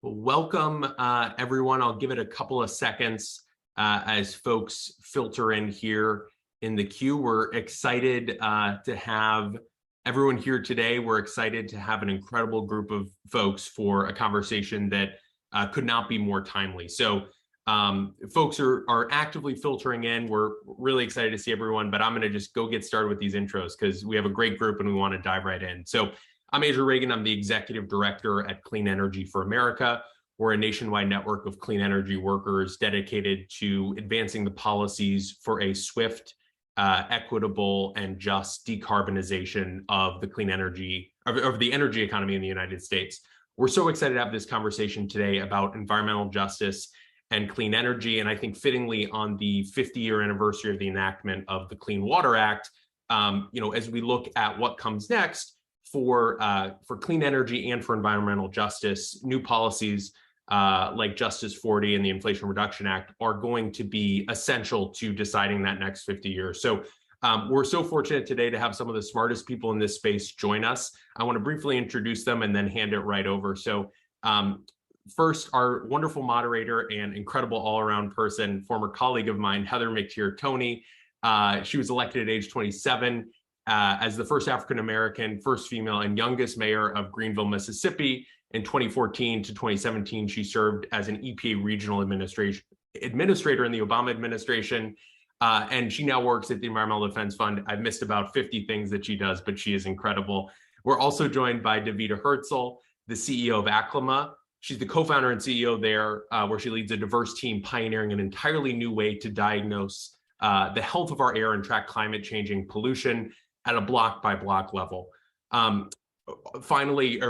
Well, welcome, everyone. I'll give it a couple of seconds as folks filter in here in the queue. We're excited to have everyone here today. We're excited to have an incredible group of folks for a conversation that could not be more timely. So folks are actively filtering in. We're really excited to see everyone, but I'm going to just go get started with these intros because we have a great group and we want to dive right in. So I'm Andrew Reagan. I'm the Executive Director at Clean Energy for America. We're a nationwide network of clean energy workers dedicated to advancing the policies for a swift, equitable, and just decarbonization of the clean energy, of the energy economy in the United States. We're so excited to have this conversation today about environmental justice and clean energy. And I think fittingly on the 50-year anniversary of the enactment of the Clean Water Act, as we look at what comes next, for clean energy and for environmental justice, new policies like Justice 40 and the Inflation Reduction Act are going to be essential to deciding that next 50 years. So we're so fortunate today to have some of the smartest people in this space join us. I want to briefly introduce them and then hand it right over. So first, our wonderful moderator and incredible all-around person, former colleague of mine, Heather McTeer Tony. She was elected at age 27. As the first African-American, first female, and youngest mayor of Greenville, Mississippi. In 2014 to 2017, she served as an EPA regional administrator in the Obama administration, and she now works at the Environmental Defense Fund. I've missed about 50 things that she does, but she is incredible. We're also joined by Davida Herzl, the CEO of Aclima. She's the co-founder and CEO there, where she leads a diverse team pioneering an entirely new way to diagnose the health of our air and track climate-changing pollution at a block-by-block level. Penultimately,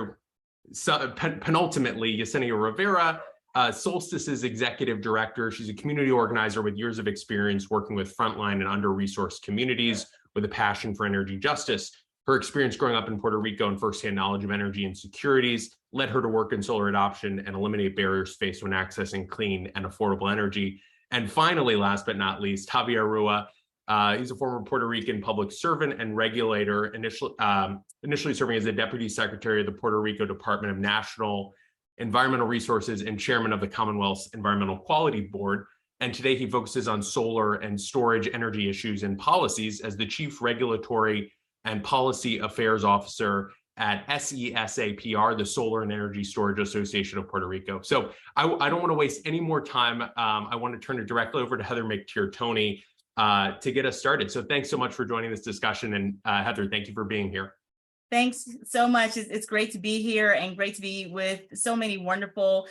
Yesenia Rivera, Solstice's executive director. She's a community organizer with years of experience working with frontline and under-resourced communities with a passion for energy justice. Her experience growing up in Puerto Rico and firsthand knowledge of energy insecurities led her to work in solar adoption and eliminate barriers faced when accessing clean and affordable energy. And finally, last but not least, Javier Rúa. He's a former Puerto Rican public servant and regulator, initially serving as the Deputy Secretary of the Puerto Rico Department of National Environmental Resources and Chairman of the Commonwealth's Environmental Quality Board. And today he focuses on solar and storage energy issues and policies as the Chief Regulatory and Policy Affairs Officer at SESAPR, the Solar and Energy Storage Association of Puerto Rico. So I don't want to waste any more time. I want to turn it directly over to Heather McTeer Tony to get us started. So thanks so much for joining this discussion. And Heather, thank you for being here. Thanks so much. It's great to be here and great to be with so many wonderful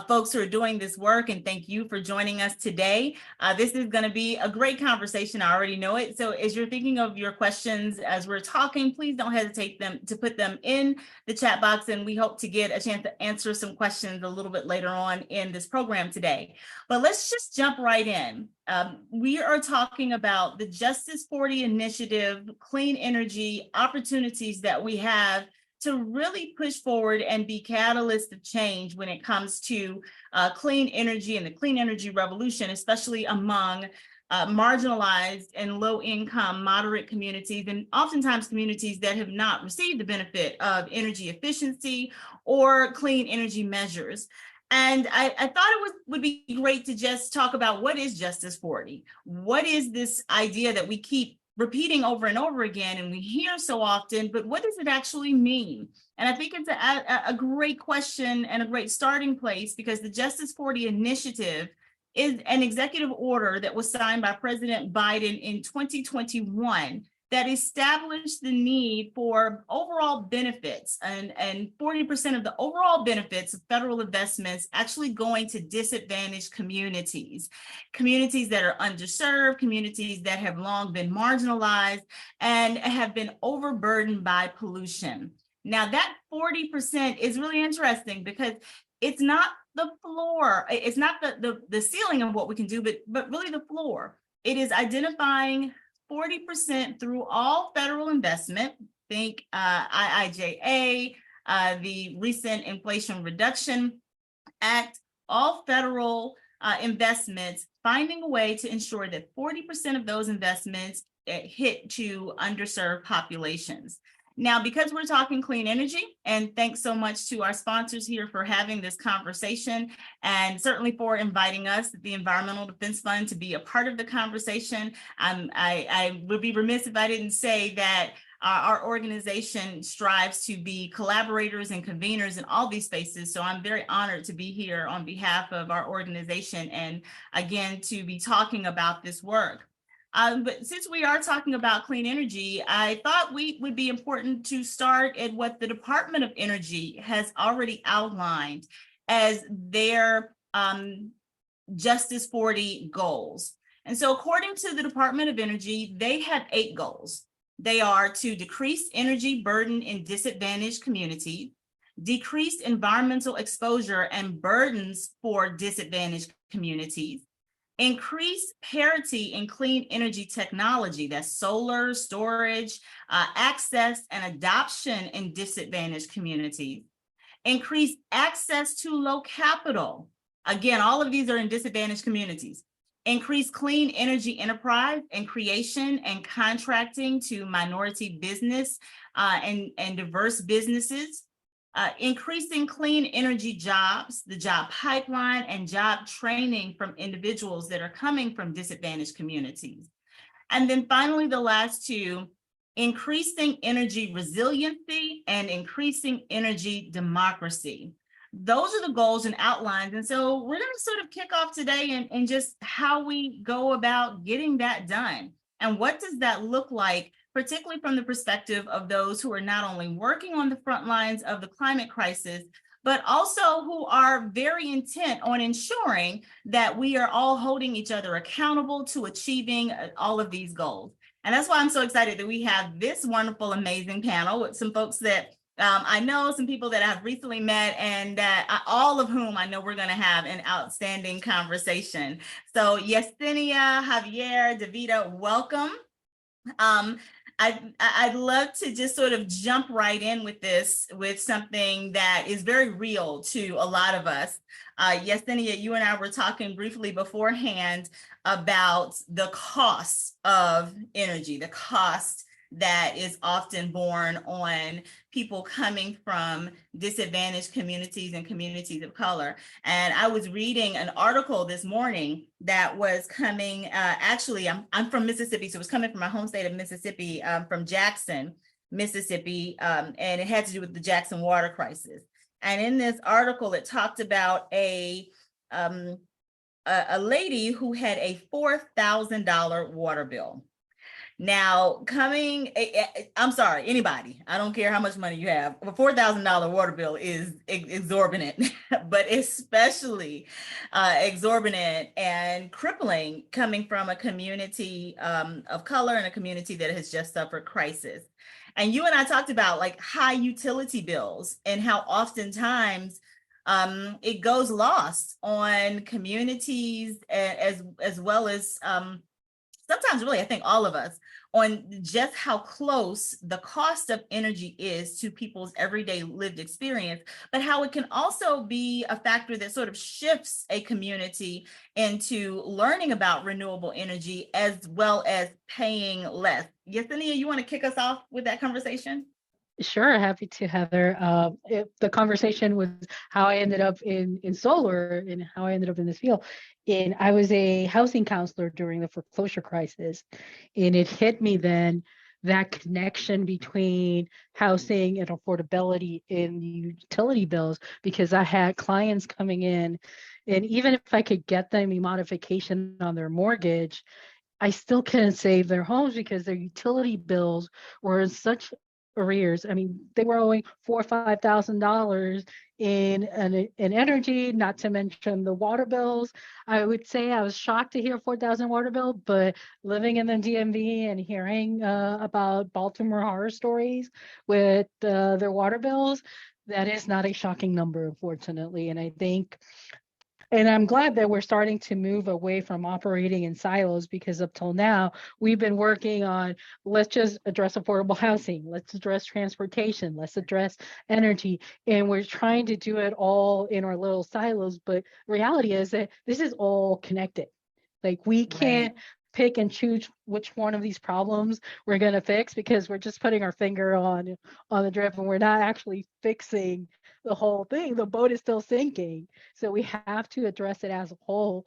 folks who are doing this work. And thank you for joining us today. This is going to be a great conversation. I already know it. So as you're thinking of your questions as we're talking, please don't hesitate to put them in the chat box. And we hope to get a chance to answer some questions a little bit later on in this program today. But let's just jump right in. We are talking about the Justice 40 initiative, clean energy opportunities that we have to really push forward and be catalysts of change when it comes to clean energy and the clean energy revolution, especially among marginalized and low-income, moderate communities, and oftentimes communities that have not received the benefit of energy efficiency or clean energy measures. And I thought it would be great to just talk about what is Justice 40? What is this idea that we keep repeating over and over again and we hear so often, but what does it actually mean? And I think it's a great question and a great starting place because the Justice 40 initiative is an executive order that was signed by President Biden in 2021 that established the need for overall benefits and 40% of the overall benefits of federal investments actually going to disadvantaged communities that are underserved, communities that have long been marginalized and have been overburdened by pollution. Now that 40% is really interesting because it's not the floor, it's not the ceiling of what we can do, but really the floor. It is identifying 40% through all federal investment, think IIJA, the recent Inflation Reduction Act, all federal investments, finding a way to ensure that 40% of those investments hit to underserved populations. Now, because we're talking clean energy, and thanks so much to our sponsors here for having this conversation, and certainly for inviting us, the Environmental Defense Fund, to be a part of the conversation. I would be remiss if I didn't say that our organization strives to be collaborators and conveners in all these spaces. So I'm very honored to be here on behalf of our organization and again, to be talking about this work. But since we are talking about clean energy, I thought we would be important to start at what the Department of Energy has already outlined as their Justice 40 goals. And so according to the Department of Energy, they have 8 goals. They are to decrease energy burden in disadvantaged communities, decrease environmental exposure and burdens for disadvantaged communities, increase parity in clean energy technology, that's solar, storage, access and adoption in disadvantaged communities, increase access to low capital. Again, all of these are in disadvantaged communities. Increase clean energy enterprise and creation and contracting to minority business and diverse businesses. Increasing clean energy jobs, the job pipeline, and job training from individuals that are coming from disadvantaged communities. And then finally, the last 2, increasing energy resiliency and increasing energy democracy. Those are the goals and outlines. And so we're going to sort of kick off today and just how we go about getting that done. And what does that look like, particularly from the perspective of those who are not only working on the front lines of the climate crisis, but also who are very intent on ensuring that we are all holding each other accountable to achieving all of these goals. And that's why I'm so excited that we have this wonderful, amazing panel with some folks that I know, some people that I've recently met, and that all of whom I know we're going to have an outstanding conversation. So Yesenia, Javier, Davida, welcome. I'd love to just sort of jump right in with this, with something that is very real to a lot of us. Yesenia, you and I were talking briefly beforehand about the cost of energy, the cost that is often borne on people coming from disadvantaged communities and communities of color. And I was reading an article this morning that was coming, actually, I'm from Mississippi, so it was coming from my home state of Mississippi, from Jackson, Mississippi, and it had to do with the Jackson water crisis. And in this article, it talked about a lady who had a $4,000 water bill. Now, I'm sorry, anybody, I don't care how much money you have, a $4,000 water bill is exorbitant, but especially exorbitant and crippling coming from a community of color and a community that has just suffered crisis. And you and I talked about like high utility bills and how oftentimes it goes lost on communities as well as sometimes really, I think all of us, on just how close the cost of energy is to people's everyday lived experience, but how it can also be a factor that sort of shifts a community into learning about renewable energy as well as paying less. Yesenia, you want to kick us off with that conversation? Sure, happy to, Heather. The conversation was how I ended up in solar and how I ended up in this field. And I was a housing counselor during the foreclosure crisis. And it hit me then, that connection between housing and affordability in the utility bills, because I had clients coming in, and even if I could get them a modification on their mortgage, I still couldn't save their homes because their utility bills were in such arrears. I mean, they were owing $4,000 or $5,000 in energy, not to mention the water bills. I would say I was shocked to hear $4,000 water bill, but living in the DMV and hearing about Baltimore horror stories with their water bills, that is not a shocking number, unfortunately. And I think, and I'm glad that we're starting to move away from operating in silos, because up till now, we've been working on, let's just address affordable housing, let's address transportation, let's address energy. And we're trying to do it all in our little silos. But reality is that this is all connected. Like we can't pick and choose which one of these problems we're going to fix, because we're just putting our finger on the drip and we're not actually fixing the whole thing. The boat is still sinking. So we have to address it as a whole.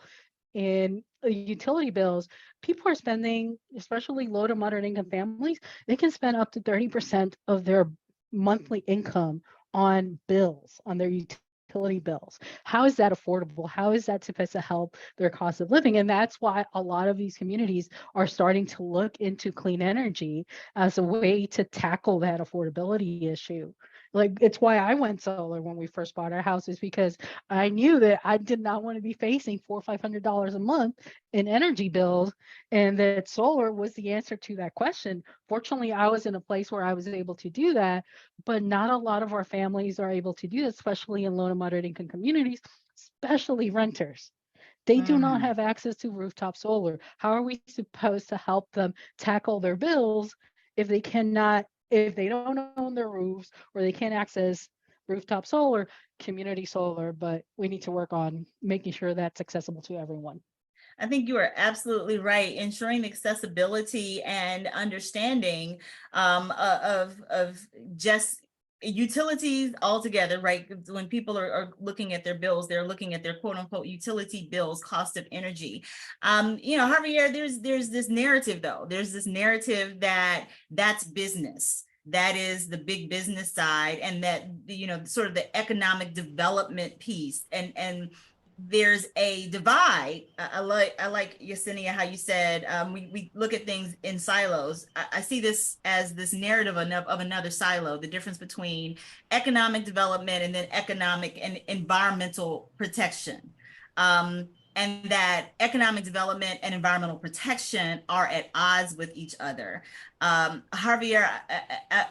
In utility bills, people are spending, especially low to moderate income families, they can spend up to 30% of their monthly income on bills, on their utility bills. How is that affordable? How is that supposed to help their cost of living? And that's why a lot of these communities are starting to look into clean energy as a way to tackle that affordability issue. Like, it's why I went solar when we first bought our house, is because I knew that I did not want to be facing $400 or $500 a month in energy bills, and that solar was the answer to that question. Fortunately, I was in a place where I was able to do that, but not a lot of our families are able to do that, especially in low to moderate income communities, especially renters. They do not have access to rooftop solar. How are we supposed to help them tackle their bills if they cannot, if they don't own their roofs, or they can't access rooftop solar, community solar? But we need to work on making sure that's accessible to everyone. I think you are absolutely right. Ensuring accessibility and understanding of just utilities altogether, right? When people are looking at their bills, they're looking at their quote unquote utility bills, cost of energy. Javier, there's this narrative though. There's this narrative that that's business. That is the big business side, and that, sort of the economic development piece, and there's a divide. I like Yesenia, how you said we look at things in silos. I see this as this narrative of another silo, the difference between economic development and then economic and environmental protection. And that economic development and environmental protection are at odds with each other. Javier,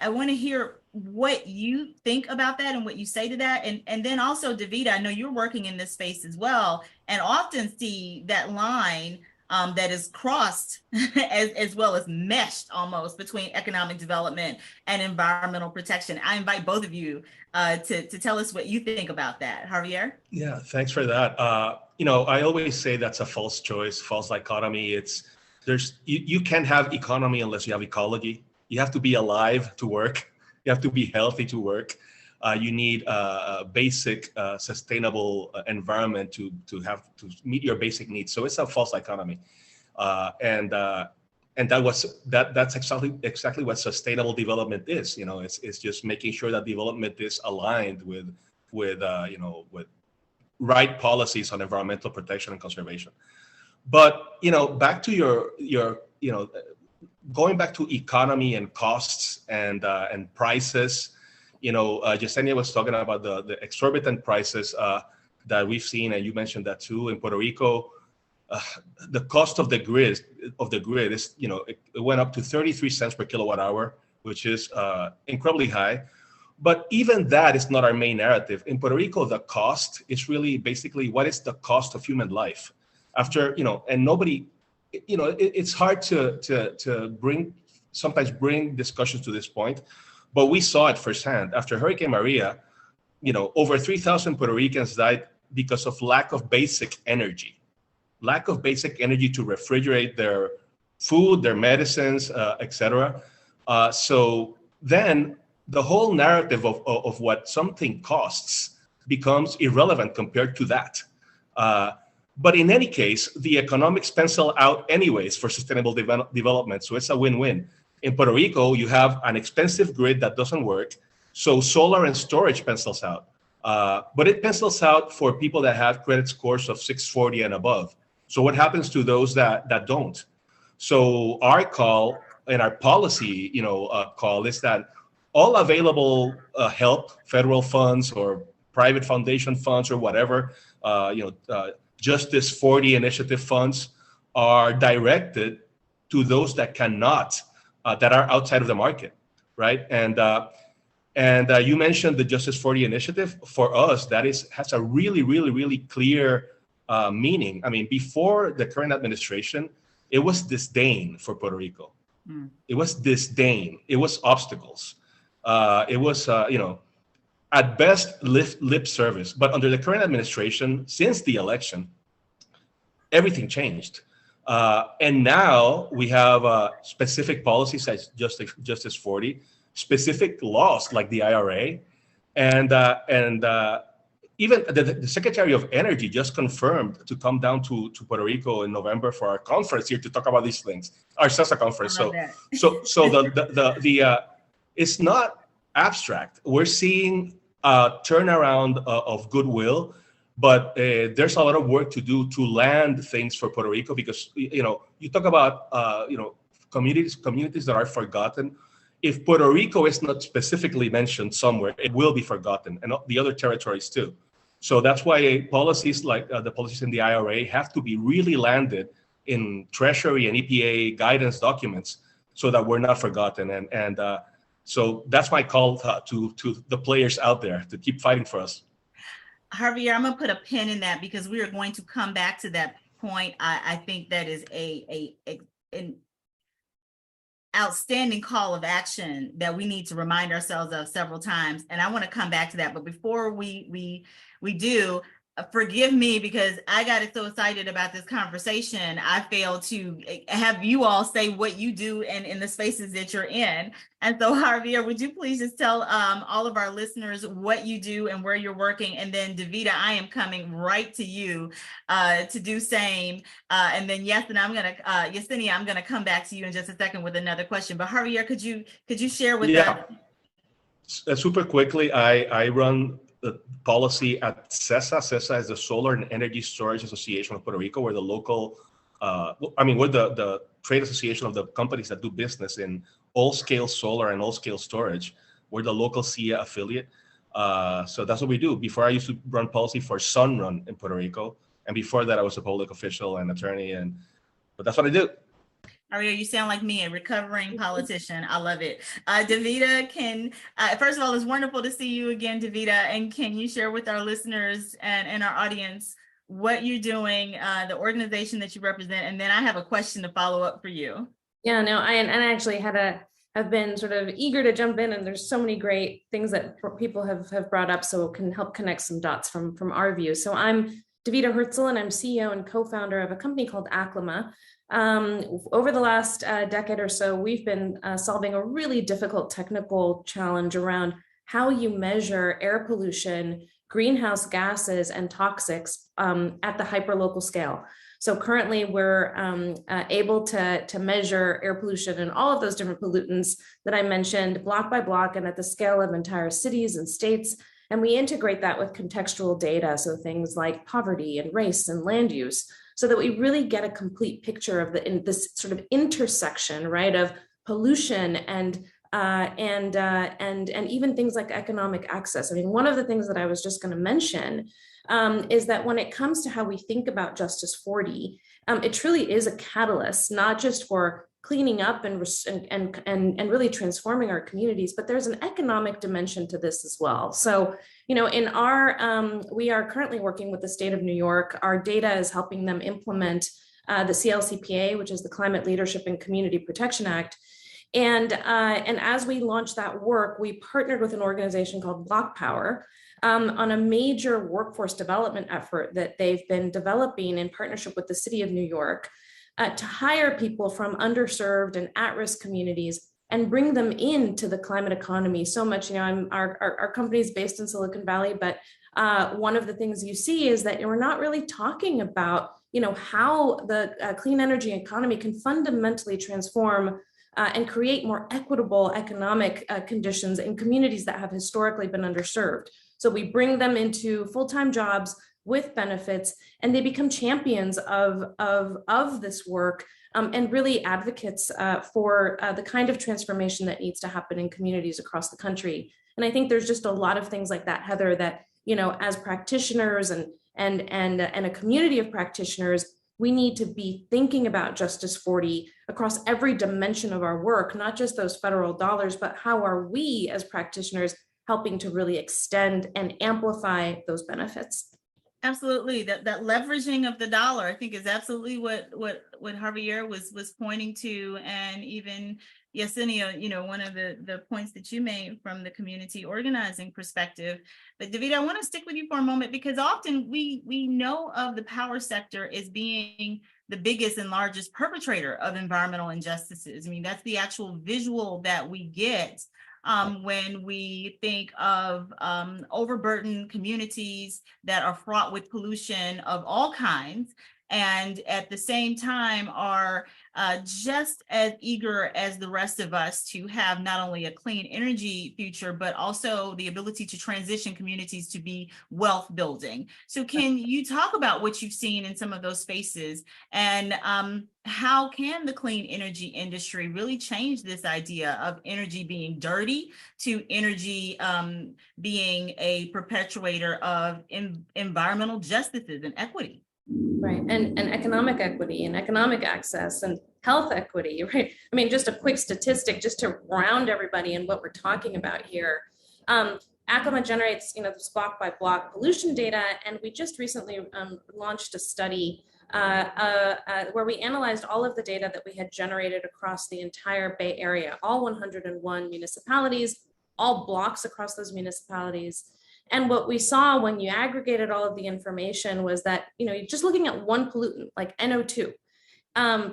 I want to hear what you think about that and what you say to that. And then also, Davida, I know you're working in this space as well, and often see that line that is crossed as well as meshed almost between economic development and environmental protection. I invite both of you to tell us what you think about that. Javier? Yeah, thanks for that. I always say that's a false choice, false dichotomy. You can't have economy unless you have ecology. You have to be alive to work. You have to be healthy to work. You need a basic, sustainable environment to meet your basic needs. So it's a false dichotomy, and that's exactly what sustainable development is. It's just making sure that development is aligned with right policies on environmental protection and conservation. But back to your going back to economy and costs and prices. Yesenia was talking about the exorbitant prices that we've seen, and you mentioned that too in Puerto Rico. The cost of the grid is, it went up to 33 cents per kilowatt hour, which is incredibly high. But even that is not our main narrative. In Puerto Rico, the cost is really basically what is the cost of human life. And nobody, it's hard to sometimes bring discussions to this point, but we saw it firsthand. After Hurricane Maria, over 3,000 Puerto Ricans died because of lack of basic energy to refrigerate their food, their medicines, etc. So then the whole narrative of what something costs becomes irrelevant compared to that. But in any case, the economics pencil out anyways for sustainable development. So it's a win-win. In Puerto Rico, you have an expensive grid that doesn't work. So solar and storage pencils out. But it pencils out for people that have credit scores of 640 and above. So what happens to those that don't? So our call and our policy, call is that all available help, federal funds or private foundation funds or whatever, Justice 40 initiative funds are directed to those that cannot, that are outside of the market, right? And you mentioned the Justice 40 initiative. For us, that has a really, really, really clear meaning. I mean, before the current administration, it was disdain for Puerto Rico. It was disdain. It was obstacles. It was, at best, lip service. But under the current administration, since the election, everything changed. And now we have specific policies as Justice 40, specific laws like the IRA, and even the Secretary of Energy just confirmed to come down to Puerto Rico in November for our conference here to talk about these things, our CESA conference. So it's not abstract. We're seeing a turnaround of goodwill, but there's a lot of work to do to land things for Puerto Rico, because you talk about communities that are forgotten. If Puerto Rico is not specifically mentioned somewhere, it will be forgotten, and the other territories too. So that's why policies like the policies in the IRA have to be really landed in Treasury and EPA guidance documents so that we're not forgotten. And so that's my call to the players out there to keep fighting for us. Javier, I'm going to put a pin in that because we are going to come back to that point. I think that is an outstanding call of action that we need to remind ourselves of several times. And I want to come back to that. But before we do, forgive me because I got so excited about this conversation. I failed to have you all say what you do in the spaces that you're in. And so Javier, would you please just tell all of our listeners what you do and where you're working? And then Davida, I am coming right to you to do same. And then Yesenia, I'm gonna come back to you in just a second with another question. But Javier, could you share with us? Super quickly, I run the policy at CESA. CESA is the Solar and Energy Storage Association of Puerto Rico. We're the local, we're the trade association of the companies that do business in all-scale solar and all-scale storage. We're the local SIA affiliate. So that's what we do. Before, I used to run policy for Sunrun in Puerto Rico. And before that, I was a public official and attorney. But that's what I do. Javier, you sound like me, a recovering politician. I love it. Davida, first of all, it's wonderful to see you again, Davida. And can you share with our listeners and our audience what you're doing, the organization that you represent? And then I have a question to follow up for you. Yeah, no, I actually have been sort of eager to jump in, and there's so many great things that people have brought up, so it can help connect some dots from our view. So I'm Davida Herzl, and I'm CEO and co-founder of a company called Aclima. Over the last decade or so, we've been solving a really difficult technical challenge around how you measure air pollution, greenhouse gases, and toxics at the hyperlocal scale. So currently, we're able to measure air pollution and all of those different pollutants that I mentioned, block by block, and at the scale of entire cities and states. And we integrate that with contextual data, so things like poverty and race and land use, so that we really get a complete picture of this sort of intersection, right, of pollution and even things like economic access. I mean, one of the things that I was just going to mention is that when it comes to how we think about Justice 40, it truly is a catalyst, not just for cleaning up and really transforming our communities, but there's an economic dimension to this as well. So, in we are currently working with the state of New York. Our data is helping them implement the CLCPA, which is the Climate Leadership and Community Protection Act. And as we launched that work, we partnered with an organization called Block Power on a major workforce development effort that they've been developing in partnership with the city of New York to hire people from underserved and at-risk communities and bring them into the climate economy. So much, our company is based in Silicon Valley, but one of the things you see is that we're not really talking about, how the clean energy economy can fundamentally transform and create more equitable economic conditions in communities that have historically been underserved. So we bring them into full-time jobs with benefits, and they become champions of this work and really advocates for the kind of transformation that needs to happen in communities across the country. And I think there's just a lot of things like that, Heather, that, as practitioners and a community of practitioners, we need to be thinking about Justice 40 across every dimension of our work, not just those federal dollars, but how are we as practitioners helping to really extend and amplify those benefits? Absolutely. That leveraging of the dollar, I think, is absolutely what Javier was pointing to, and even Yesenia, one of the points that you made from the community organizing perspective. But Davida, I want to stick with you for a moment, because often we know of the power sector as being the biggest and largest perpetrator of environmental injustices. I mean, that's the actual visual that we get when we think of overburdened communities that are fraught with pollution of all kinds, and at the same time are just as eager as the rest of us to have not only a clean energy future, but also the ability to transition communities to be wealth building. So can you talk about what you've seen in some of those spaces, and how can the clean energy industry really change this idea of energy being dirty to energy being a perpetuator of environmental justices and equity? Right, and economic equity and economic access and health equity, right? I mean, just a quick statistic just to ground everybody in what we're talking about here. Acoma generates, this block by block pollution data, and we just recently launched a study where we analyzed all of the data that we had generated across the entire Bay Area, all 101 municipalities, all blocks across those municipalities. And what we saw when you aggregated all of the information was that, just looking at one pollutant like NO2,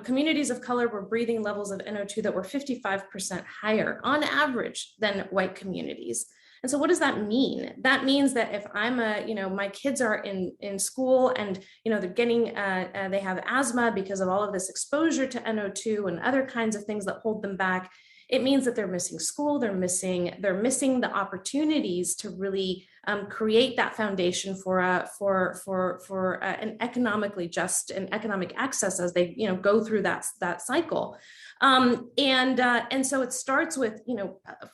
communities of color were breathing levels of NO2 that were 55% higher on average than white communities. And so what does that mean? That means that if I'm my kids are in school and, they're getting, they have asthma because of all of this exposure to NO2 and other kinds of things that hold them back, it means that they're missing school, they're missing the opportunities to really create that foundation for an economically just and economic access as they go through that cycle. And so it starts with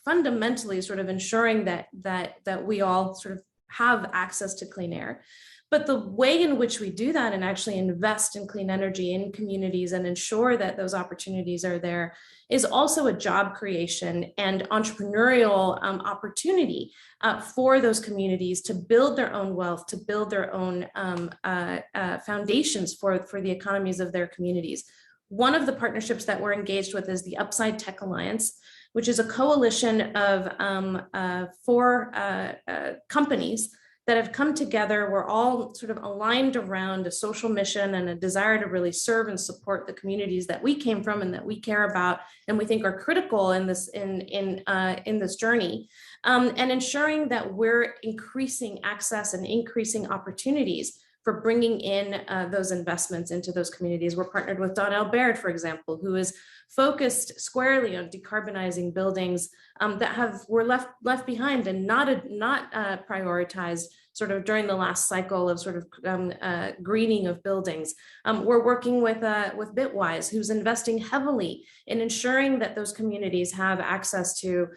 fundamentally sort of ensuring that we all sort of have access to clean air. But the way in which we do that and actually invest in clean energy in communities and ensure that those opportunities are there is also a job creation and entrepreneurial opportunity for those communities to build their own wealth, to build their own foundations for the economies of their communities. One of the partnerships that we're engaged with is the Upside Tech Alliance, which is a coalition of 4 companies that have come together. We're all sort of aligned around a social mission and a desire to really serve and support the communities that we came from and that we care about and we think are critical in this journey, and ensuring that we're increasing access and increasing opportunities for bringing in those investments into those communities. We're partnered with Donnell Baird, for example, who is focused squarely on decarbonizing buildings that were left behind and not prioritized sort of during the last cycle of sort of greening of buildings. We're working with Bitwise, who's investing heavily in ensuring that those communities have access to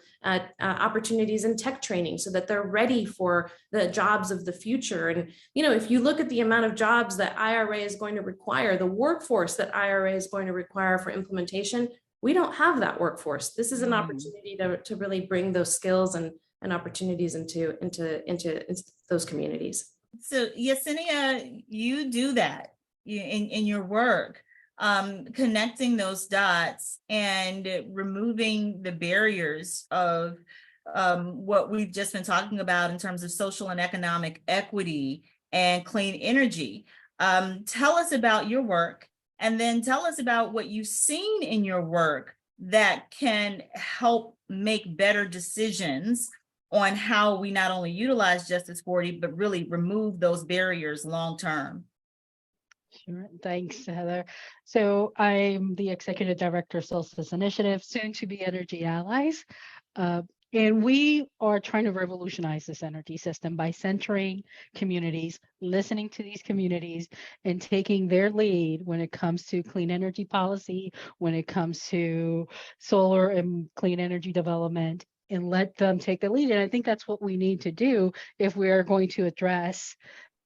opportunities in tech training so that they're ready for the jobs of the future. And, if you look at the amount of jobs that IRA is going to require, the workforce that IRA is going to require for implementation, we don't have that workforce. This is an opportunity to really bring those skills and opportunities into those communities. So Yesenia, you do that in your work, connecting those dots and removing the barriers of what we've just been talking about in terms of social and economic equity and clean energy. Tell us about your work, and then tell us about what you've seen in your work that can help make better decisions on how we not only utilize Justice 40, but really remove those barriers long term. Sure. Thanks, Heather. So I'm the Executive Director of Solstice Initiative, soon to be Energy Allies. And we are trying to revolutionize this energy system by centering communities, listening to these communities, and taking their lead when it comes to clean energy policy, when it comes to solar and clean energy development, and let them take the lead. And I think that's what we need to do if we are going to address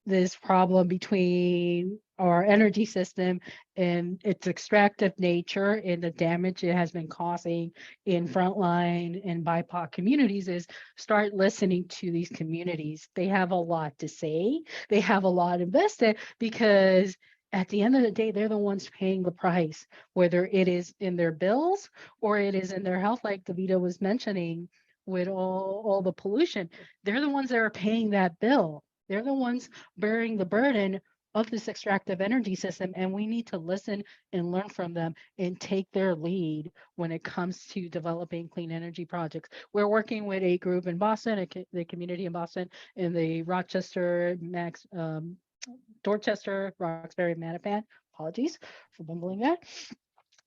this problem between our energy system and its extractive nature and the damage it has been causing in frontline and BIPOC communities, is start listening to these communities. They have a lot to say. They have a lot invested because at the end of the day, they're the ones paying the price, whether it is in their bills or it is in their health, like Davida was mentioning, with all the pollution. They're the ones that are paying that bill. They're the ones bearing the burden of this extractive energy system, and we need to listen and learn from them and take their lead when it comes to developing clean energy projects. We're working with a group in Boston, the community in Boston, in the Rochester, Dorchester, Roxbury, Mattapan. Apologies for bumbling that.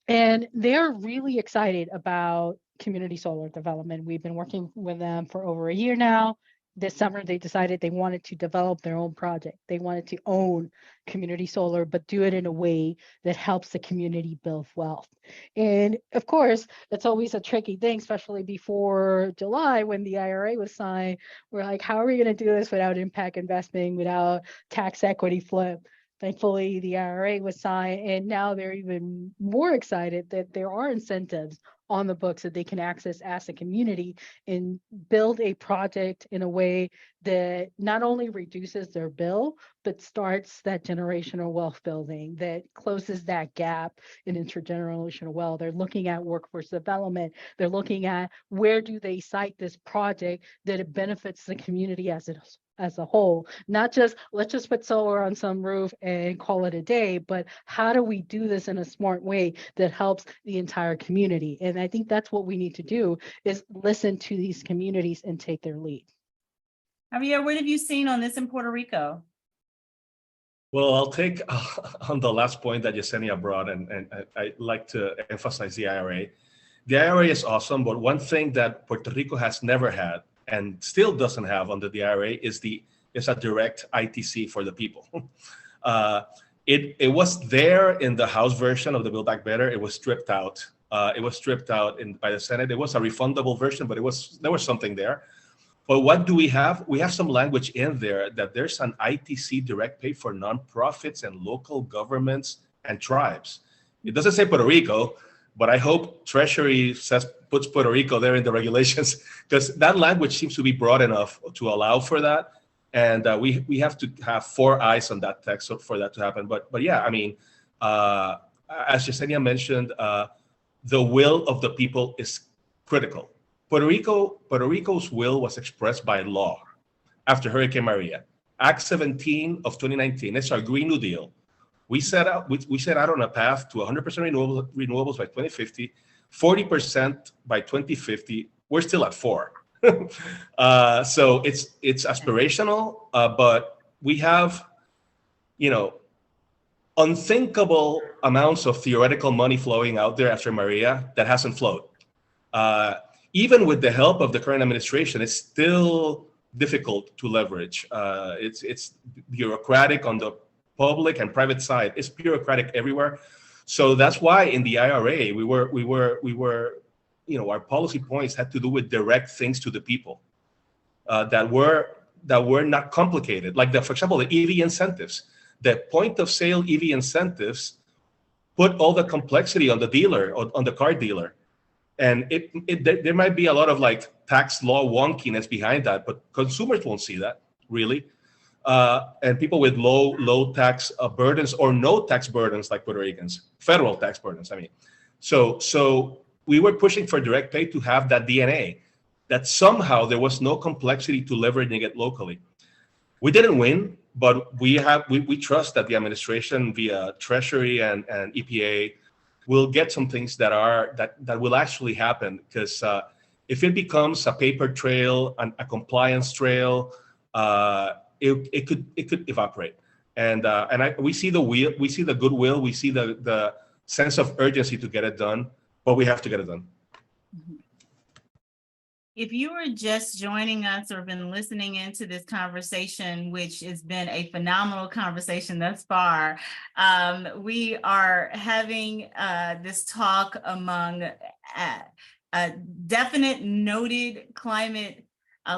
And they're really excited about community solar development. We've been working with them for over a year now. This summer, they decided they wanted to develop their own project. They wanted to own community solar, but do it in a way that helps the community build wealth. And of course, it's always a tricky thing, especially before July when the IRA was signed. We're like, how are we going to do this without impact investing, without tax equity flip? Thankfully, the IRA was signed, and now they're even more excited that there are incentives on the books that they can access as a community and build a project in a way that not only reduces their bill, but starts that generational wealth building, that closes that gap in intergenerational wealth. They're looking at workforce development. They're looking at where do they site this project that it benefits the community as a whole, not just let's just put solar on some roof and call it a day, but how do we do this in a smart way that helps the entire community? And I think that's what we need to do, is listen to these communities and take their lead. Javier, what have you seen on this in Puerto Rico? Well, I'll take on the last point that Yesenia brought, and I like to emphasize the IRA. The IRA is awesome, but one thing that Puerto Rico has never had and still doesn't have under the IRA is a direct ITC for the people. It was there in the House version of the Build Back Better. It was stripped out. It was stripped out by the Senate. It was a refundable version, but there was something there. But what do we have? We have some language in there that there's an ITC direct pay for nonprofits and local governments and tribes. It doesn't say Puerto Rico, but I hope Treasury puts Puerto Rico there in the regulations, because that language seems to be broad enough to allow for that. And we have to have 4 eyes on that text for that to happen. But yeah, I mean, as Yesenia mentioned, the will of the people is critical. Puerto Rico's will was expressed by law after Hurricane Maria. Act 17 of 2019, it's our Green New Deal. We set out on a path to 100% renewables by 2050, 40% by 2050. We're still at 4. So it's aspirational, but we have, unthinkable amounts of theoretical money flowing out there after Maria that hasn't flowed. Even with the help of the current administration, it's still difficult to leverage. It's bureaucratic on the public and private side. It's bureaucratic everywhere. So that's why in the IRA, we were, our policy points had to do with direct things to the people that were not complicated. Like for example, the EV incentives, the point of sale EV incentives put all the complexity on the dealer, on the car dealer. And there might be a lot of tax law wonkiness behind that, but consumers won't see that really. And people with low tax burdens or no tax burdens like Puerto Ricans, federal tax burdens, I mean. So we were pushing for direct pay to have that DNA, that somehow there was no complexity to leveraging it locally. We didn't win, but we trust that the administration via Treasury and EPA will get some things that will actually happen, because if it becomes a paper trail and a compliance trail, it could evaporate. And we see the goodwill, we see the sense of urgency to get it done, but we have to get it done. If you were just joining us or been listening into this conversation, which has been a phenomenal conversation thus far, we are having this talk among definite noted climate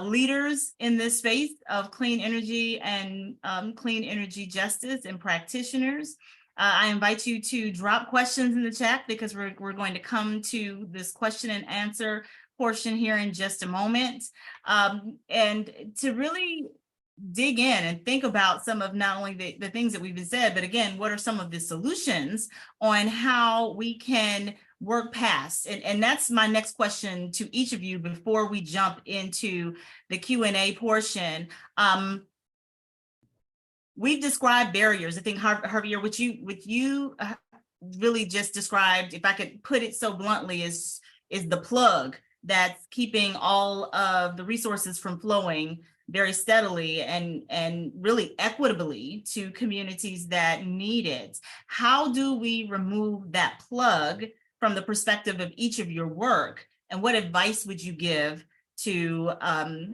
leaders in this space of clean energy and clean energy justice and practitioners. I invite you to drop questions in the chat, because we're going to come to this question and answer portion here in just a moment. And to really dig in and think about some of not only the things that we've been said, but again, what are some of the solutions on how we can work past? And that's my next question to each of you before we jump into the Q&A portion. We've described barriers. I think Javier, what you really just described, if I could put it so bluntly, is the plug that's keeping all of the resources from flowing very steadily and really equitably to communities that need it. How do we remove that plug from the perspective of each of your work? And what advice would you give to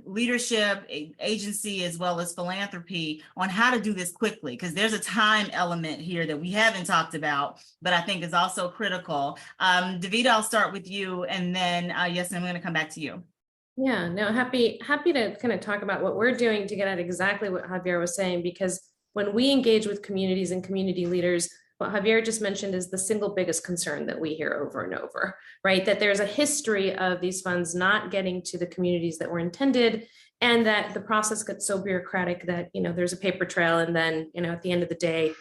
leadership, agency, as well as philanthropy on how to do this quickly? Because there's a time element here that we haven't talked about, but I think is also critical. Davida, I'll start with you, and then Yesenia, I'm going to come back to you. Yeah, no, happy to kind of talk about what we're doing to get at exactly what Javier was saying, because when we engage with communities and community leaders, what Javier just mentioned is the single biggest concern that we hear over and over, right? That there's a history of these funds not getting to the communities that were intended, and that the process gets so bureaucratic that, you know, there's a paper trail, and then, you know, at the end of the day,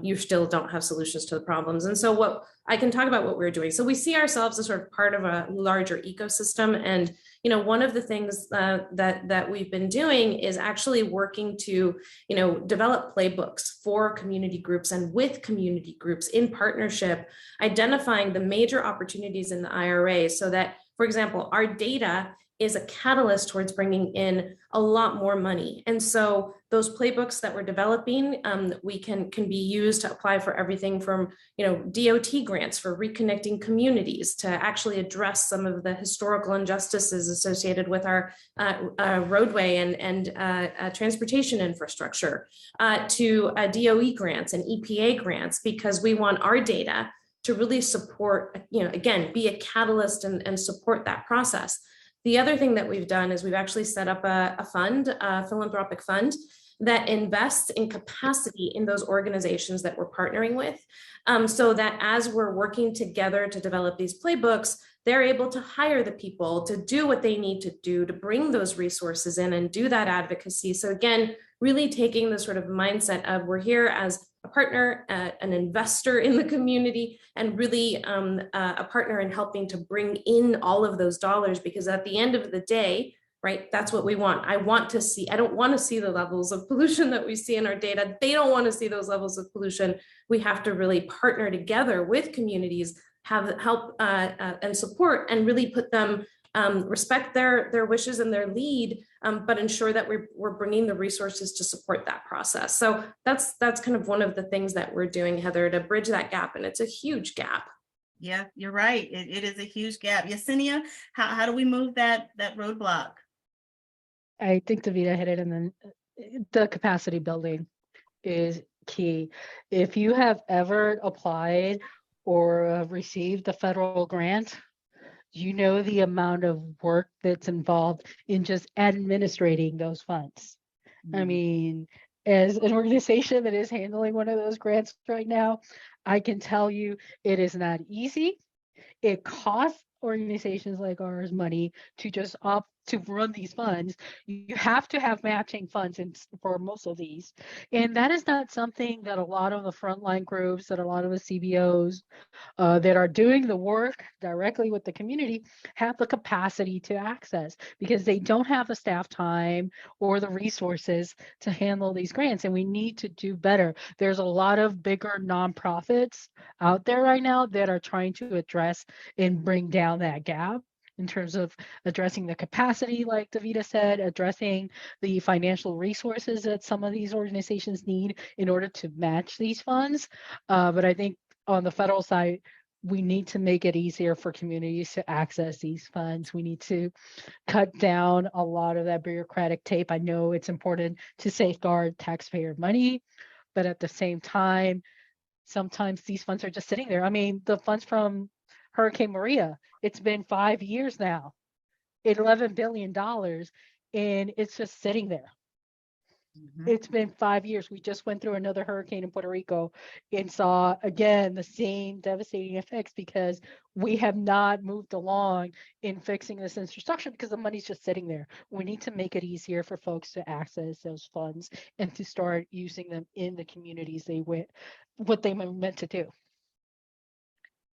you still don't have solutions to the problems. And so what I can talk about what we're doing. So we see ourselves as sort of part of a larger ecosystem. And, you know, one of the things that we've been doing is actually working to, you know, develop playbooks for community groups and with community groups in partnership, identifying the major opportunities in the IRA so that, for example, our data is a catalyst towards bringing in a lot more money. And so those playbooks that we're developing, we can be used to apply for everything from, you know, DOT grants for reconnecting communities to actually address some of the historical injustices associated with our roadway and transportation infrastructure, to DOE grants and EPA grants, because we want our data to really support, you know, again, be a catalyst and support that process. The other thing that we've done is we've actually set up a fund, a philanthropic fund, that invests in capacity in those organizations that we're partnering with, so that as we're working together to develop these playbooks, they're able to hire the people to do what they need to do to bring those resources in and do that advocacy. So again, really taking the sort of mindset of we're here as a partner, an investor in the community, and really a partner in helping to bring in all of those dollars, because at the end of the day, right, that's what we want. I don't want to see the levels of pollution that we see in our data. They don't want to see those levels of pollution. We have to really partner together with communities, have help and support, and really put them, respect their wishes and their lead, but ensure that we're bringing the resources to support that process. So that's kind of one of the things that we're doing, Heather, to bridge that gap. And it's a huge gap. Yeah, you're right. It is a huge gap. Yesenia, how do we move that roadblock? I think Davida hit it, and then the capacity building is key. If you have ever applied or received a federal grant, you know the amount of work that's involved in just administrating those funds. I mean, as an organization that is handling one of those grants right now, I can tell you it is not easy. It costs organizations like ours money to just opt to run these funds. You have to have matching funds for most of these. And that is not something that a lot of the frontline groups, that a lot of the CBOs that are doing the work directly with the community have the capacity to access, because they don't have the staff time or the resources to handle these grants. And we need to do better. There's a lot of bigger nonprofits out there right now that are trying to address and bring down that gap in terms of addressing the capacity, like Davida said, addressing the financial resources that some of these organizations need in order to match these funds. But I think on the federal side, we need to make it easier for communities to access these funds. We need to cut down a lot of that bureaucratic tape. I know it's important to safeguard taxpayer money, but at the same time, sometimes these funds are just sitting there. I mean, the funds from Hurricane Maria, it's been 5 years now, $11 billion, and it's just sitting there. It's been 5 years. We just went through another hurricane in Puerto Rico and saw again the same devastating effects because we have not moved along in fixing this infrastructure because the money's just sitting there. We need to make it easier for folks to access those funds and to start using them in the communities what they were meant to do.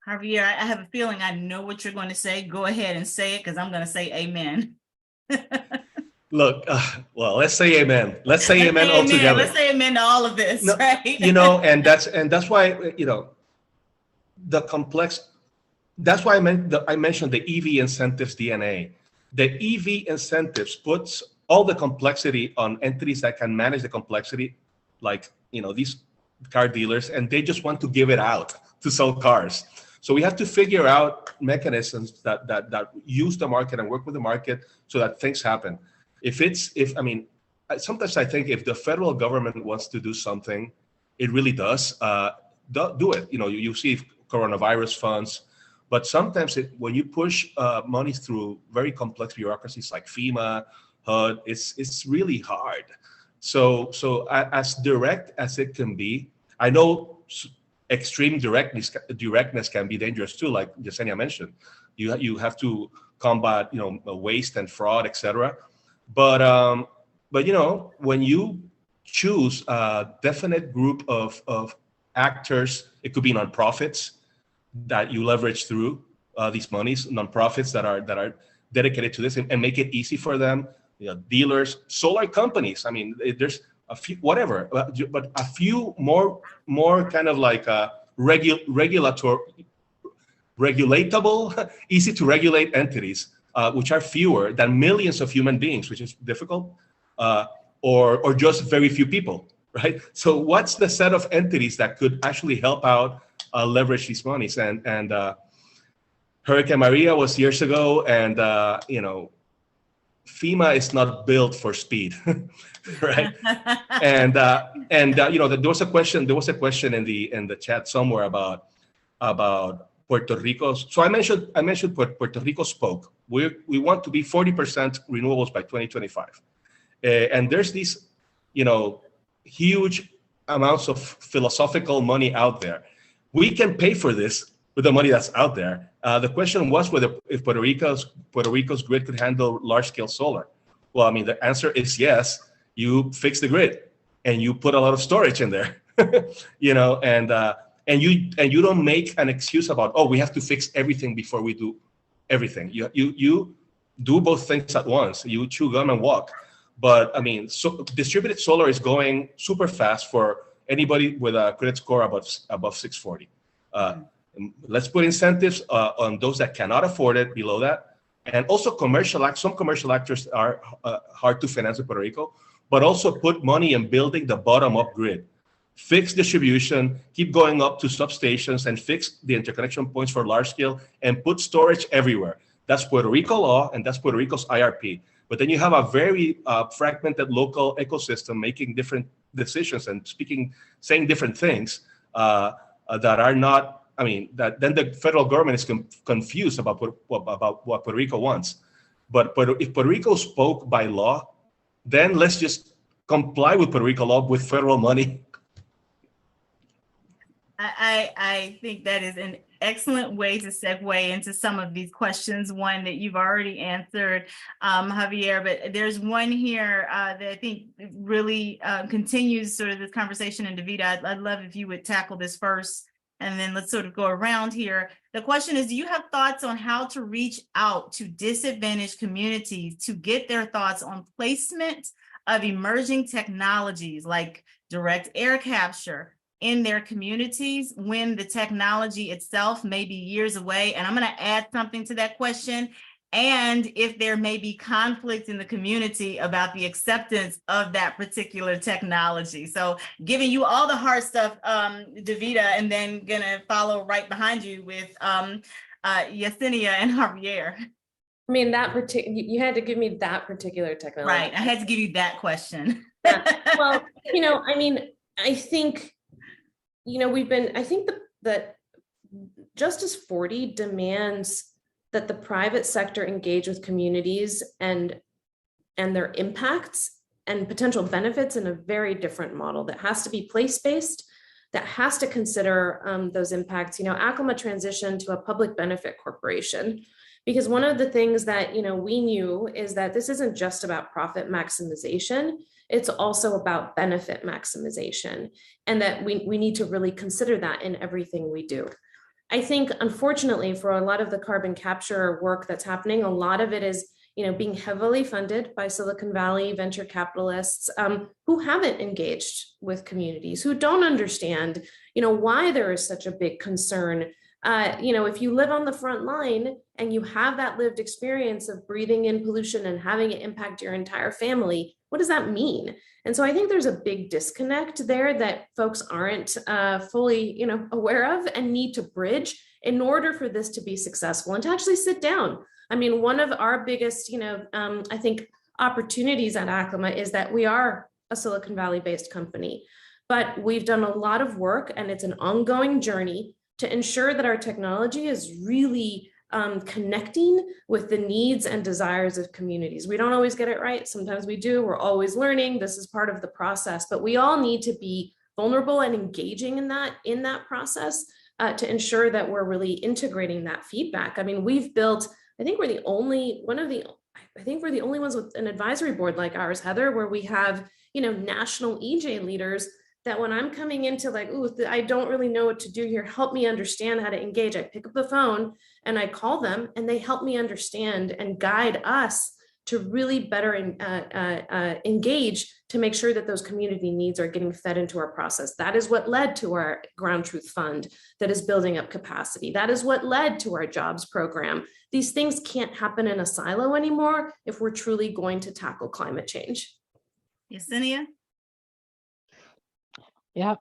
Javier, I have a feeling I know what you're going to say. Go ahead and say it because I'm going to say amen. Look, well, let's say amen. Let's say amen all together. Let's say amen to all of this, No, right? and that's why, the complex. That's why I mentioned the EV incentives DNA. The EV incentives puts all the complexity on entities that can manage the complexity, like these car dealers, and they just want to give it out to sell cars. So we have to figure out mechanisms that use the market and work with the market so that things happen. Sometimes I think if the federal government wants to do something, it really does do it. You see coronavirus funds, but sometimes when you push money through very complex bureaucracies like FEMA, HUD, it's really hard. So as direct as it can be, I know extreme directness can be dangerous too, like Yesenia mentioned. You have to combat waste and fraud, etc. But when you choose a definite group of actors, it could be nonprofits that you leverage through these monies, nonprofits that are dedicated to this, and make it easy for them. Dealers, solar companies. I mean, there's a few, whatever, but a few more kind of like regulatable, easy to regulate entities. Which are fewer than millions of human beings, which is difficult, or just very few people, right? So what's the set of entities that could actually help out leverage these monies? And Hurricane Maria was years ago, and FEMA is not built for speed, right? and there was a question in the chat somewhere about Puerto Rico. So I mentioned Puerto Rico spoke. We want to be 40% renewables by 2025, and there's these huge amounts of philosophical money out there. We can pay for this with the money that's out there. The question was if Puerto Rico's grid could handle large scale solar. Well, the answer is yes. You fix the grid and you put a lot of storage in there, and you don't make an excuse about, we have to fix everything before we do everything. You do both things at once. You chew gum and walk. But so distributed solar is going super fast for anybody with a credit score above 640. Let's put incentives on those that cannot afford it below that. And also some commercial actors are hard to finance in Puerto Rico, but also put money in building the bottom-up grid. Fix distribution, keep going up to substations, and fix the interconnection points for large scale, and put storage everywhere. That's Puerto Rico law, and that's Puerto Rico's IRP. But then you have a very fragmented local ecosystem making different decisions and saying different things that are not. That then the federal government is confused about what Puerto Rico wants. But if Puerto Rico spoke by law, then let's just comply with Puerto Rico law with federal money. I think that is an excellent way to segue into some of these questions, one that you've already answered, Javier, but there's one here that I think really continues sort of this conversation. And Davida, I'd love if you would tackle this first, and then let's sort of go around here. The question is, do you have thoughts on how to reach out to disadvantaged communities to get their thoughts on placement of emerging technologies like direct air capture in their communities when the technology itself may be years away? And I'm going to add something to that question. And if there may be conflict in the community about the acceptance of that particular technology. So giving you all the hard stuff, Davida, and then going to follow right behind you with Yesenia and Javier. You had to give me that particular technology. Right, I had to give you that question. Well, I think that Justice 40 demands that the private sector engage with communities and their impacts and potential benefits in a very different model that has to be place-based, that has to consider those impacts. Acoma transitioned to a public benefit corporation because one of the things that we knew is that this isn't just about profit maximization, it's also about benefit maximization, and that we need to really consider that in everything we do. I think, unfortunately, for a lot of the carbon capture work that's happening, a lot of it is being heavily funded by Silicon Valley venture capitalists who haven't engaged with communities, who don't understand, why there is such a big concern. If you live on the front line and you have that lived experience of breathing in pollution and having it impact your entire family, what does that mean? And so I think there's a big disconnect there that folks aren't fully, aware of and need to bridge in order for this to be successful and to actually sit down. I mean, one of our biggest, I think, opportunities at Acoma is that we are a Silicon Valley-based company, but we've done a lot of work, and it's an ongoing journey to ensure that our technology is really connecting with the needs and desires of communities. We don't always get it right. Sometimes we do. We're always learning. This is part of the process, but we all need to be vulnerable and engaging in that process to ensure that we're really integrating that feedback. I mean, we've built, I think we're the only ones with an advisory board like ours, Heather, where we have, national EJ leaders that when I'm coming into I don't really know what to do here, help me understand how to engage. I pick up the phone and I call them and they help me understand and guide us to really better engage to make sure that those community needs are getting fed into our process. That is what led to our Ground Truth Fund that is building up capacity. That is what led to our jobs program. These things can't happen in a silo anymore if we're truly going to tackle climate change. Yesenia? Yeah,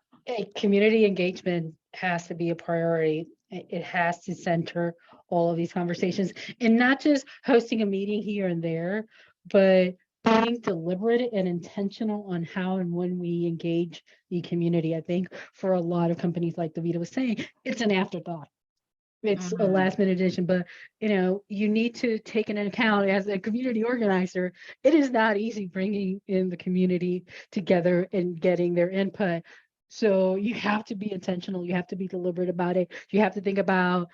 community engagement has to be a priority. It has to center all of these conversations, and not just hosting a meeting here and there, but being deliberate and intentional on how and when we engage the community. I think for a lot of companies, like Davida was saying, it's an afterthought. It's a last minute addition, but you need to take into account as a community organizer, it is not easy bringing in the community together and getting their input. So you have to be intentional. You have to be deliberate about it. You have to think about,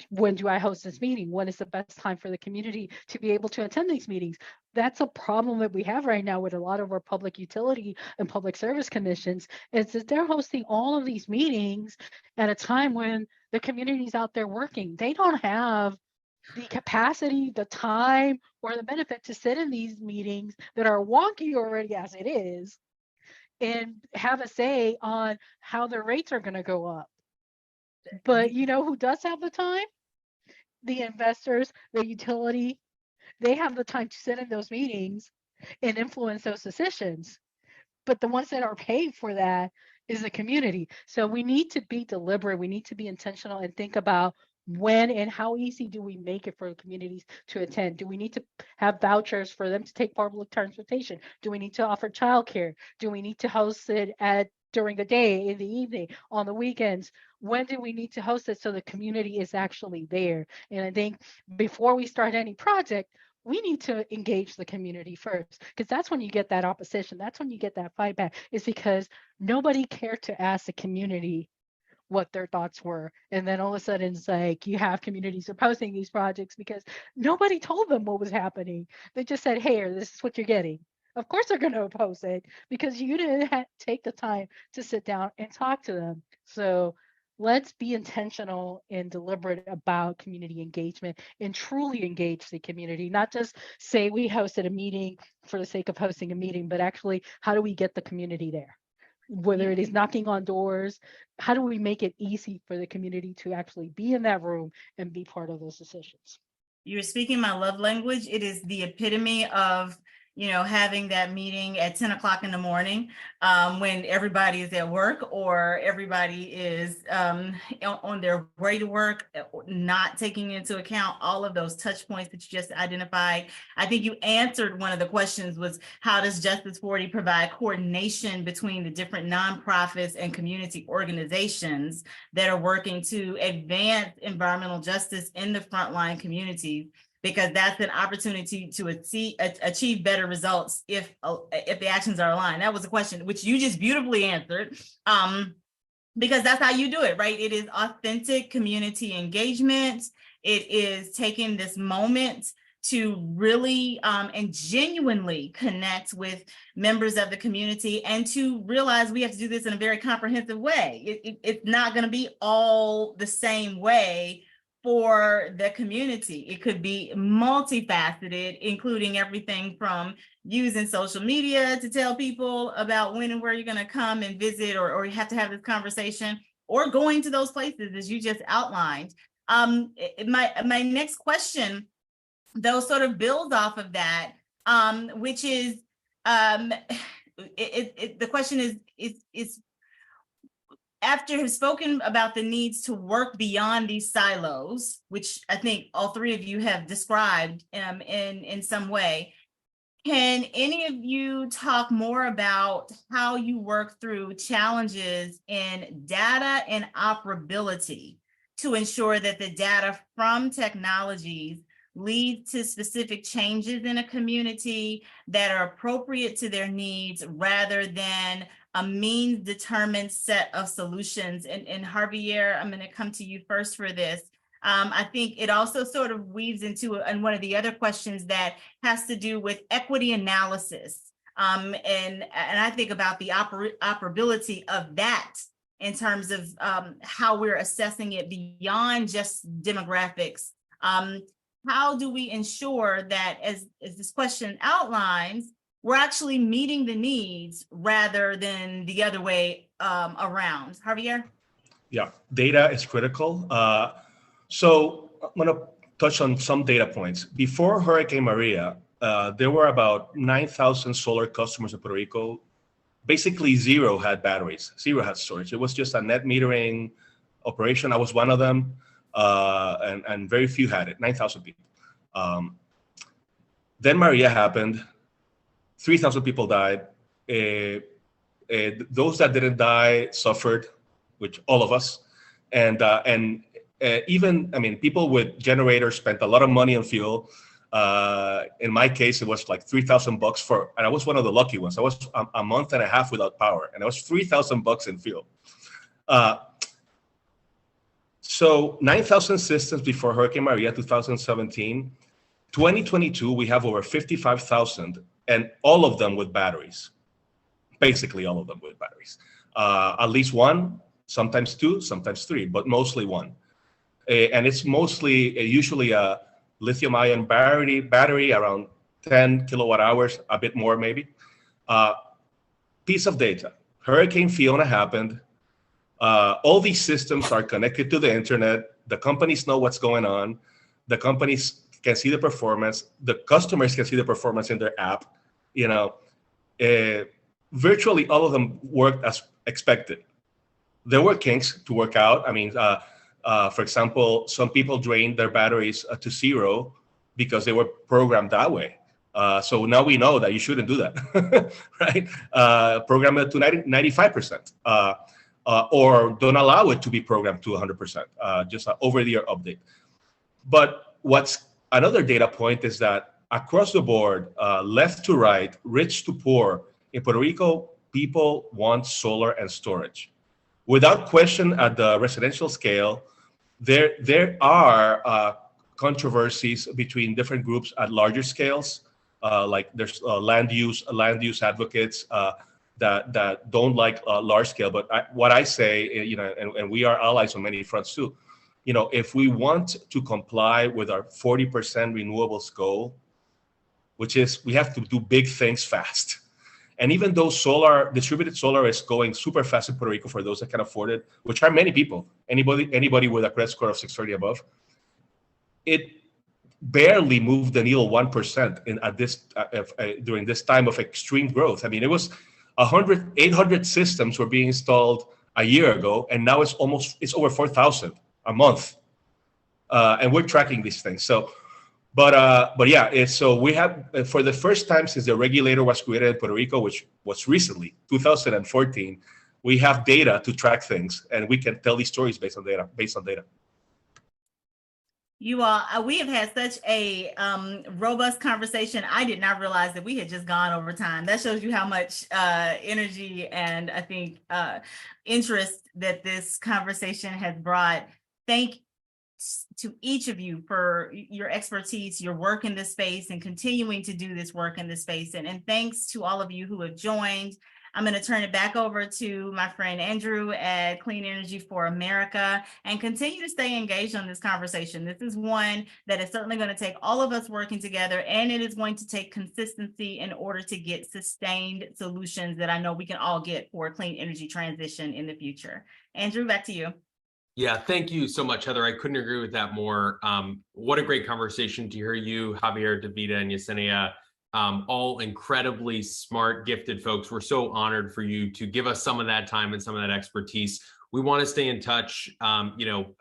when do I host this meeting? When is the best time for the community to be able to attend these meetings? That's a problem that we have right now with a lot of our public utility and public service commissions, is that they're hosting all of these meetings at a time when the community's out there working. They don't have the capacity, the time, or the benefit to sit in these meetings that are wonky already as it is and have a say on how their rates are going to go up. But who does have the time? The investors, the utility, they have the time to sit in those meetings and influence those decisions. But the ones that are paid for that is the community. So we need to be deliberate. We need to be intentional and think about when and how easy do we make it for communities to attend? Do we need to have vouchers for them to take public transportation? Do we need to offer childcare? Do we need to host it during the day, in the evening, on the weekends? When do we need to host it so the community is actually there? And I think before we start any project, we need to engage the community first, because that's when you get that opposition. That's when you get that fight back, is because nobody cared to ask the community what their thoughts were. And then all of a sudden it's like you have communities opposing these projects because nobody told them what was happening. They just said, hey, this is what you're getting. Of course they're going to oppose it because you didn't take the time to sit down and talk to them. So let's be intentional and deliberate about community engagement and truly engage the community, not just say we hosted a meeting for the sake of hosting a meeting, but actually how do we get the community there? Whether it is knocking on doors, how do we make it easy for the community to actually be in that room and be part of those decisions? You're speaking my love language. It is the epitome of having that meeting at 10 o'clock in the morning when everybody is at work or everybody is on their way to work, not taking into account all of those touch points that you just identified. I think you answered one of the questions, was how does Justice 40 provide coordination between the different nonprofits and community organizations that are working to advance environmental justice in the frontline communities? because that's an opportunity to achieve better results if the actions are aligned. That was a question which you just beautifully answered, because that's how you do it, right? It is authentic community engagement. It is taking this moment to really and genuinely connect with members of the community, and to realize we have to do this in a very comprehensive way. It's not going to be all the same way for the community. It could be multifaceted, including everything from using social media to tell people about when and where you're going to come and visit, or you have to have this conversation, or going to those places as you just outlined. My next question, though, sort of builds off of that, which is, the question is, after have spoken about the needs to work beyond these silos, which I think all three of you have described in some way, can any of you talk more about how you work through challenges in data and operability to ensure that the data from technologies lead to specific changes in a community that are appropriate to their needs, rather than a means determined set of solutions? And Javier, I'm going to come to you first for this. I think it also sort of weaves into one of the other questions that has to do with equity analysis. And I think about the operability of that in terms of how we're assessing it beyond just demographics. How do we ensure that, as this question outlines, we're actually meeting the needs rather than the other way around? Javier? Yeah, data is critical. So I'm going to touch on some data points. Before Hurricane Maria, there were about 9,000 solar customers in Puerto Rico. Basically, zero had batteries, zero had storage. It was just a net metering operation. I was one of them, and very few had it, 9,000 people. Then Maria happened, 3,000 people died. Those that didn't die suffered, which all of us. And even, I mean, people with generators spent a lot of money on fuel. In my case, it was like $3,000 and I was one of the lucky ones. I was a month and a half without power, and it was $3,000 in fuel. So 9,000 systems before Hurricane Maria, 2017. 2022, we have over 55,000, and all of them with batteries. Basically, all of them with batteries. At least one, sometimes two, sometimes three, but mostly one. And it's mostly, usually a lithium-ion battery around 10 kilowatt hours, a bit more maybe. Piece of data. Hurricane Fiona happened. All these systems are connected to the internet. The companies know what's going on. The companies can see the performance. The customers can see the performance in their app. You know, virtually all of them worked as expected. There were kinks to work out. I mean, for example, some people drained their batteries to zero because they were programmed that way. So now we know that you shouldn't do that, right? Program it to 95%, or don't allow it to be programmed to 100%, just an over-the-air update. But what's another data point is that across the board, left to right, rich to poor, in Puerto Rico, people want solar and storage. Without question, at the residential scale, there are controversies between different groups at larger scales. Like there's land use advocates that don't like large scale. But what I say, you know, and we are allies on many fronts too. You know, if we want to comply with our 40% renewables goal, which is we have to do big things fast. And even though distributed solar is going super fast in Puerto Rico for those that can afford it, which are many people, anybody with a credit score of 630 above, it barely moved the needle 1% during this time of extreme growth. I mean, it was 800 systems were being installed a year ago, and now it's over 4,000 a month, and we're tracking these things. So. But yeah, so we have, for the first time since the regulator was created in Puerto Rico, which was recently, 2014, we have data to track things, and we can tell these stories based on data. You all, we have had such a robust conversation. I did not realize that we had just gone over time. That shows you how much energy and I think interest that this conversation has brought. Thank to each of you for your expertise, your work in this space, and continuing to do this work in this space. And thanks to all of you who have joined. I'm going to turn it back over to my friend Andrew at Clean Energy for America and continue to stay engaged on this conversation. This is one that is certainly going to take all of us working together, and it is going to take consistency in order to get sustained solutions that I know we can all get for a clean energy transition in the future. Andrew, back to you. Yeah, thank you so much, Heather. I couldn't agree with that more. What a great conversation to hear you, Javier, Davida, and Yesenia. All incredibly smart, gifted folks. We're so honored for you to give us some of that time and some of that expertise. We want to stay in touch.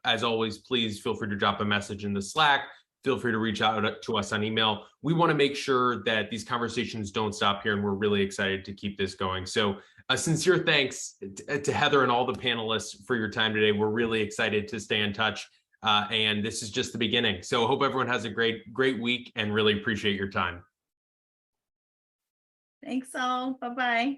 As always, please feel free to drop a message in the Slack. Feel free to reach out to us on email. We want to make sure that these conversations don't stop here, and we're really excited to keep this going. So a sincere thanks to Heather and all the panelists for your time today. We're really excited to stay in touch, and this is just the beginning. So I hope everyone has a great week and really appreciate your time. Thanks all. Bye-bye.